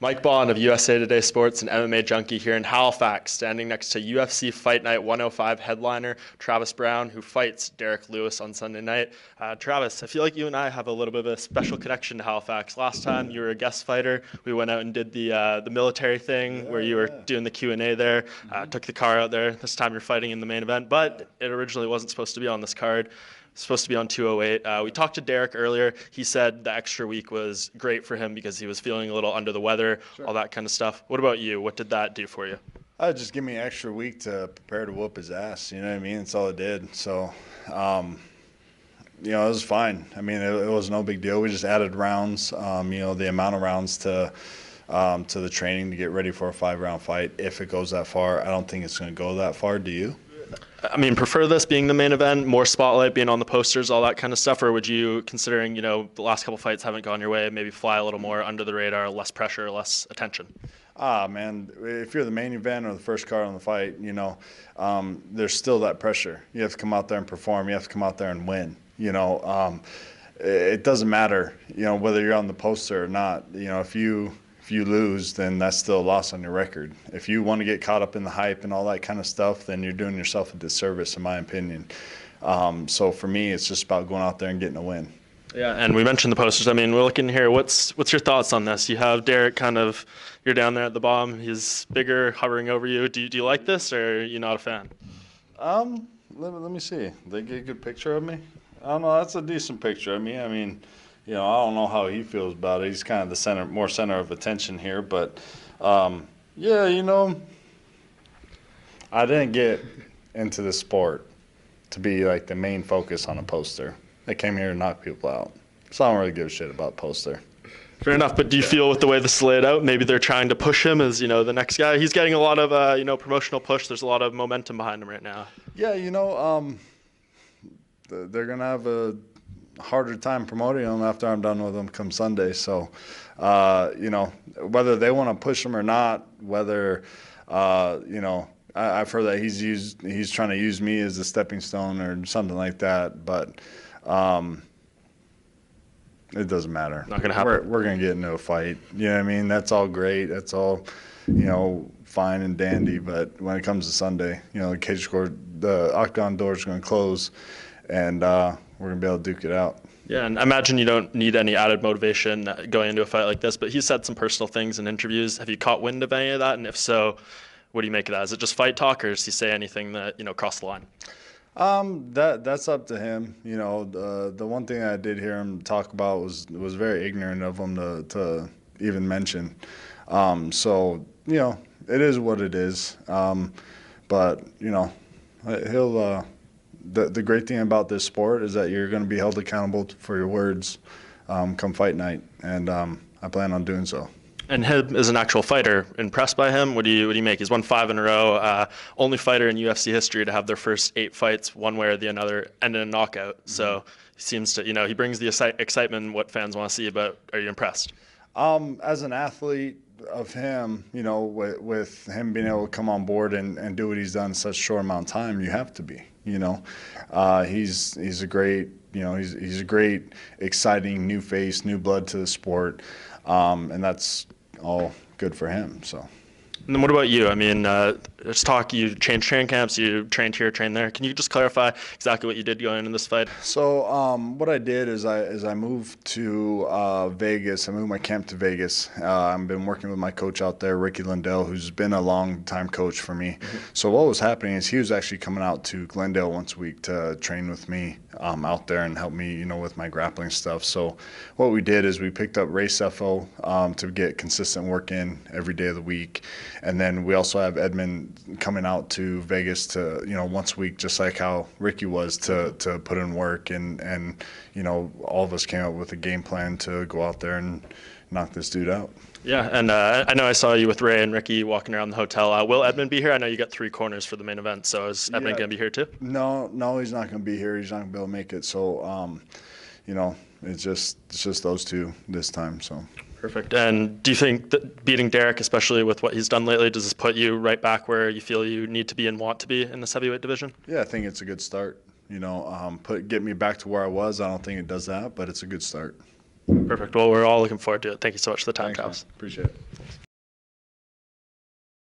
Mike Bond of USA Today Sports and MMA Junkie here in Halifax, standing next to UFC Fight Night 105 headliner Travis Browne, who fights Derrick Lewis on Sunday night. Travis, I feel like you and I have a little bit of a special connection to Halifax. Last time you were a guest fighter, we went out and did the military thing where you were doing the Q&A there, took the car out there. This time you're fighting in the main event, but it originally wasn't supposed to be on this card. Supposed to be on 208. We talked to Derrick earlier. He said the extra week was great for him because he was feeling a little under the weather, all that kind of stuff. What about you? What did that do for you? Just give me an extra week to prepare to whoop his ass. You know what I mean? That's all it did. So, it was fine. I mean, it was no big deal. We just added rounds, the amount of rounds to the training to get ready for a 5-round fight. If it goes that far, I don't think it's going to go that far. Do you? I mean, prefer this being the main event, more spotlight, being on the posters, all that kind of stuff, or would you, considering, the last couple fights haven't gone your way, maybe fly a little more under the radar, less pressure, less attention? Man, if you're the main event or the first card on the fight, there's still that pressure. You have to come out there and perform. You have to come out there and win. It doesn't matter, whether you're on the poster or not. If you lose, then that's still a loss on your record. If you want to get caught up in the hype and all that kind of stuff, then you're doing yourself a disservice, in my opinion. So for me, it's just about going out there and getting a win. Yeah, and we mentioned the posters. I mean, we're looking here. What's your thoughts on this? You have Derrick you're down there at the bottom. He's bigger, hovering over you. Do you like this, or are you not a fan? Let me see. They get a good picture of me? I don't know. That's a decent picture of me. I mean, I don't know how he feels about it. He's kind of the more center of attention here. But, I didn't get into the sport to be like the main focus on a poster. I came here to knock people out. So I don't really give a shit about poster. Fair enough. But do you feel with the way this is laid out, maybe they're trying to push him as, the next guy? He's getting a lot of, promotional push. There's a lot of momentum behind him right now. Yeah, they're going to have a harder time promoting them after I'm done with them come Sunday. So, whether they want to push him or not, whether, I've heard that he's trying to use me as a stepping stone or something like that. But it doesn't matter. Not going to happen. We're going to get into a fight. You know what I mean? That's all great. That's all, fine and dandy. But when it comes to Sunday, the octagon door is going to close, and we're going to be able to duke it out. Yeah, and I imagine you don't need any added motivation going into a fight like this, but he said some personal things in interviews. Have you caught wind of any of that? And if so, what do you make of that? Is it just fight talk, or does he say anything that, crossed the line? That's up to him. The one thing I did hear him talk about was very ignorant of him to even mention. So, it is what it is. But, he'll the great thing about this sport is that you're going to be held accountable for your words come fight night, and I plan on doing so. And him as an actual fighter, impressed by him? What do you make? He's won 5 in a row. Only fighter in UFC history to have their first 8 fights, one way or the other, end in a knockout. Mm-hmm. So he seems to, he brings the excitement, what fans want to see. But are you impressed? As an athlete of him, with him being able to come on board and do what he's done in such a short amount of time, you have to be. He's a great, he's a great, exciting new face, new blood to the sport, and that's all good for him. So. And then what about you? I mean, there's talk you changed training camps, you trained here, trained there. Can you just clarify exactly what you did going into this fight? So what I did is I moved to Vegas. I moved my camp to Vegas. I've been working with my coach out there, Ricky Lindell, who's been a long-time coach for me. Mm-hmm. So what was happening is he was actually coming out to Glendale once a week to train with me out there and help me, with my grappling stuff. So what we did is we picked up race FO to get consistent work in every day of the week. And then we also have Edmund coming out to Vegas to, once a week, just like how Ricky was to put in work. And all of us came up with a game plan to go out there and knock this dude out. Yeah, and I know I saw you with Ray and Ricky walking around the hotel. Will Edmund be here? I know you got 3 corners for the main event, so is Edmund going to be here too? No, he's not going to be here. He's not going to be able to make it. So, it's just those 2 this time. So. Perfect. And do you think that beating Derrick, especially with what he's done lately, does this put you right back where you feel you need to be and want to be in this heavyweight division? Yeah, I think it's a good start. Get me back to where I was. I don't think it does that, but it's a good start. Perfect. Well, we're all looking forward to it. Thank you so much for the time, Travis. Appreciate it.